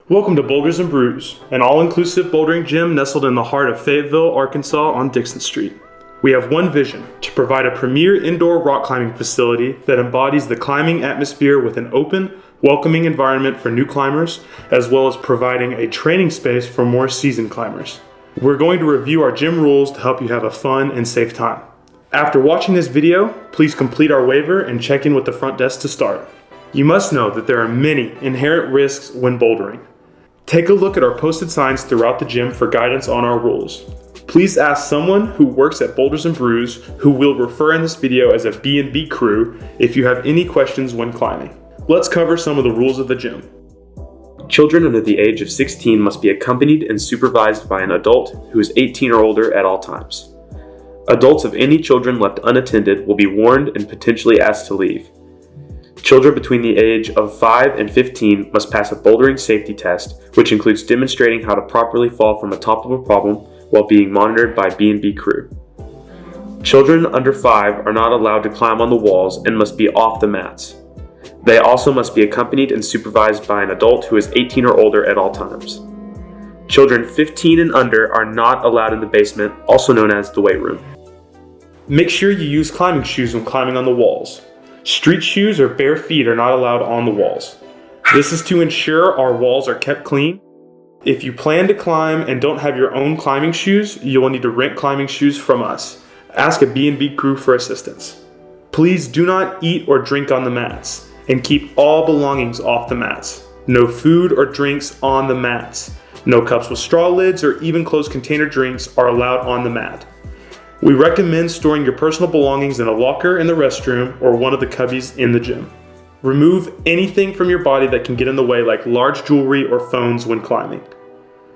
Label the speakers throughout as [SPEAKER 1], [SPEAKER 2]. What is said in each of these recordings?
[SPEAKER 1] Welcome to Boulders and Brews, an all-inclusive bouldering gym nestled in the heart of Fayetteville, Arkansas on Dixon Street. We have one vision: to provide a premier indoor rock climbing facility that embodies the climbing atmosphere with an open, welcoming environment for new climbers, as well as providing a training space for more seasoned climbers. We're going to review our gym rules to help you have a fun and safe time. After watching this video, please complete our waiver and check in with the front desk to start. You must know that there are many inherent risks when bouldering. Take a look at our posted signs throughout the gym for guidance on our rules. Please ask someone who works at Boulders and Brews, who will refer in this video as a B&B crew, if you have any questions when climbing. Let's cover some of the rules of the gym.
[SPEAKER 2] Children under the age of 16 must be accompanied and supervised by an adult who is 18 or older at all times. Adults of any children left unattended will be warned and potentially asked to leave. Children between the age of 5 and 15 must pass a bouldering safety test, which includes demonstrating how to properly fall from the top of a problem while being monitored by B&B crew. Children under 5 are not allowed to climb on the walls and must be off the mats. They also must be accompanied and supervised by an adult who is 18 or older at all times. Children 15 and under are not allowed in the basement, also known as the weight room.
[SPEAKER 1] Make sure you use climbing shoes when climbing on the walls. Street shoes or bare feet are not allowed on the walls. This is to ensure our walls are kept clean. If you plan to climb and don't have your own climbing shoes, you will need to rent climbing shoes from us. Ask a B&B crew for assistance. Please do not eat or drink on the mats, and keep all belongings off the mats. No food or drinks on the mats. No cups with straw lids or even closed container drinks are allowed on the mat. We recommend storing your personal belongings in a locker in the restroom or one of the cubbies in the gym. Remove anything from your body that can get in the way, like large jewelry or phones when climbing.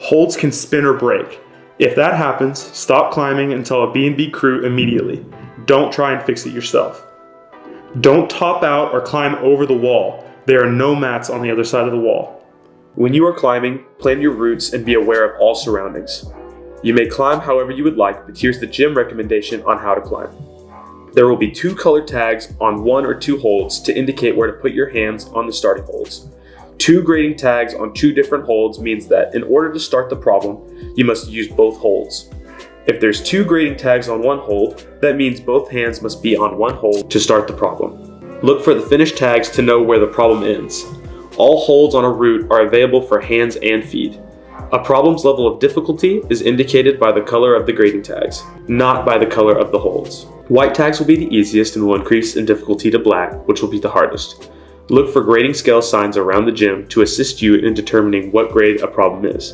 [SPEAKER 1] Holds can spin or break. If that happens, stop climbing and tell a B&B crew immediately. Don't try and fix it yourself. Don't top out or climb over the wall. There are no mats on the other side of the wall.
[SPEAKER 2] When you are climbing, plan your routes and be aware of all surroundings. You may climb however you would like, but here's the gym recommendation on how to climb. There will be 2 colored tags on 1 or 2 holds to indicate where to put your hands on the starting holds. 2 grading tags on 2 different holds means that in order to start the problem, you must use both holds. If there's 2 grading tags on 1 hold, that means both hands must be on 1 hold to start the problem. Look for the finish tags to know where the problem ends. All holds on a route are available for hands and feet. A problem's level of difficulty is indicated by the color of the grading tags, not by the color of the holds. White tags will be the easiest and will increase in difficulty to black, which will be the hardest. Look for grading scale signs around the gym to assist you in determining what grade a problem is.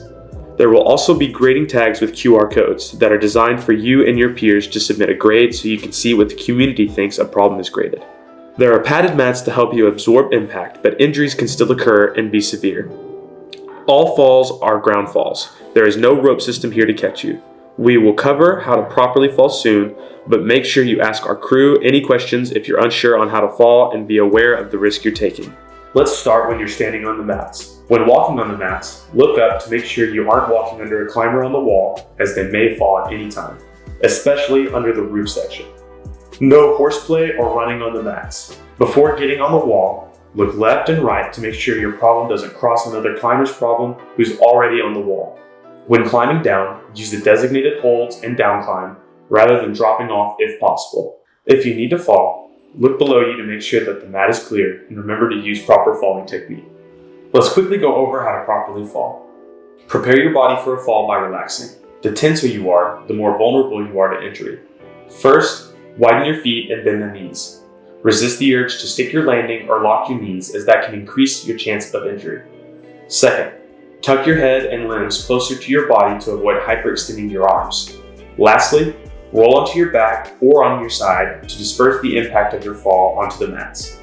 [SPEAKER 2] There will also be grading tags with QR codes that are designed for you and your peers to submit a grade so you can see what the community thinks a problem is graded. There are padded mats to help you absorb impact, but injuries can still occur and be severe. All falls are ground falls. There is no rope system here to catch you. We will cover how to properly fall soon, but make sure you ask our crew any questions if you're unsure on how to fall and be aware of the risk you're taking. Let's start when you're standing on the mats. When walking on the mats, look up to make sure you aren't walking under a climber on the wall, as they may fall at any time, especially under the roof section. No horseplay or running on the mats. Before getting on the wall, look left and right to make sure your problem doesn't cross another climber's problem who's already on the wall. When climbing down, use the designated holds and down climb rather than dropping off if possible. If you need to fall, look below you to make sure that the mat is clear and remember to use proper falling technique. Let's quickly go over how to properly fall. Prepare your body for a fall by relaxing. The tenser you are, the more vulnerable you are to injury. First, widen your feet and bend the knees. Resist the urge to stick your landing or lock your knees, as that can increase your chance of injury. Second, tuck your head and limbs closer to your body to avoid hyperextending your arms. Lastly, roll onto your back or on your side to disperse the impact of your fall onto the mats.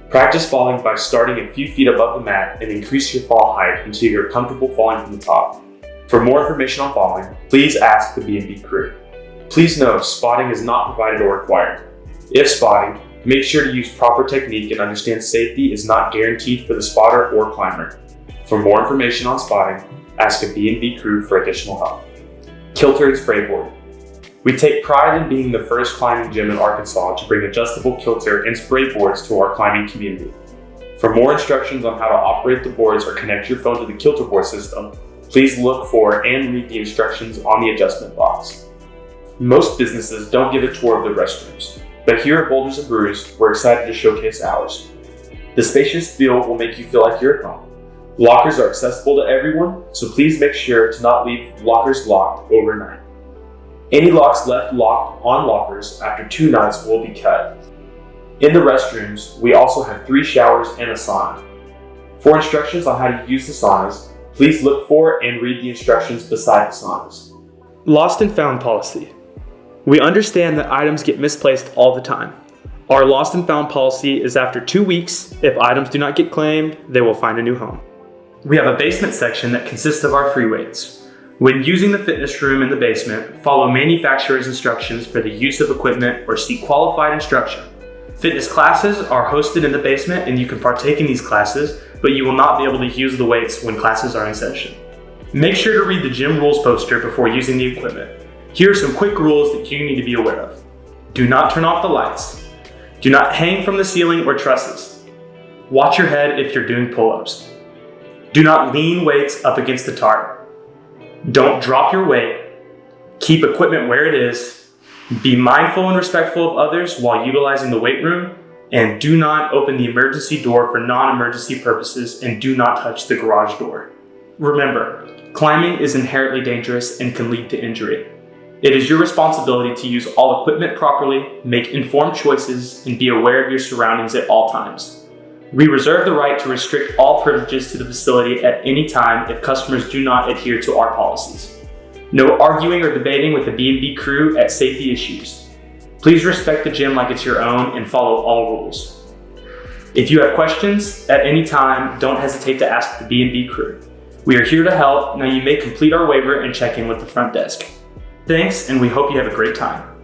[SPEAKER 2] Practice falling by starting a few feet above the mat and increase your fall height until you're comfortable falling from the top. For more information on falling, please ask the B&B crew. Please know spotting is not provided or required. If spotting, make sure to use proper technique and understand safety is not guaranteed for the spotter or climber. For more information on spotting, ask a B&B crew for additional help. Kilter and sprayboard. We take pride in being the first climbing gym in Arkansas to bring adjustable kilter and spray boards to our climbing community. For more instructions on how to operate the boards or connect your phone to the Kilter board system, please look for and read the instructions on the adjustment box. Most businesses don't give a tour of their restrooms, but here at Boulders and Brews, we're excited to showcase ours. The spacious feel will make you feel like you're at home. Lockers are accessible to everyone, so please make sure to not leave lockers locked overnight. Any locks left locked on lockers after 2 nights will be cut. In the restrooms, we also have 3 showers and a sauna. For instructions on how to use the saunas, please look for and read the instructions beside the saunas.
[SPEAKER 1] Lost and found policy. We understand that items get misplaced all the time. Our lost and found policy is after 2 weeks, if items do not get claimed, they will find a new home. We have a basement section that consists of our free weights. When using the fitness room in the basement, follow manufacturer's instructions for the use of equipment or seek qualified instruction. Fitness classes are hosted in the basement and you can partake in these classes, but you will not be able to use the weights when classes are in session. Make sure to read the gym rules poster before using the equipment. Here are some quick rules that you need to be aware of. Do not turn off the lights. Do not hang from the ceiling or trusses. Watch your head if you're doing pull-ups. Do not lean weights up against the tarp. Don't drop your weight. Keep equipment where it is. Be mindful and respectful of others while utilizing the weight room, and do not open the emergency door for non-emergency purposes, and do not touch the garage door. Remember, climbing is inherently dangerous and can lead to injury. It is your responsibility to use all equipment properly, make informed choices, and be aware of your surroundings at all times. We reserve the right to restrict all privileges to the facility at any time if customers do not adhere to our policies. No arguing or debating with the B&B crew at safety issues. Please respect the gym like it's your own and follow all rules. If you have questions at any time, don't hesitate to ask the B&B crew. We are here to help. Now you may complete our waiver and check in with the front desk. Thanks, and we hope you have a great time.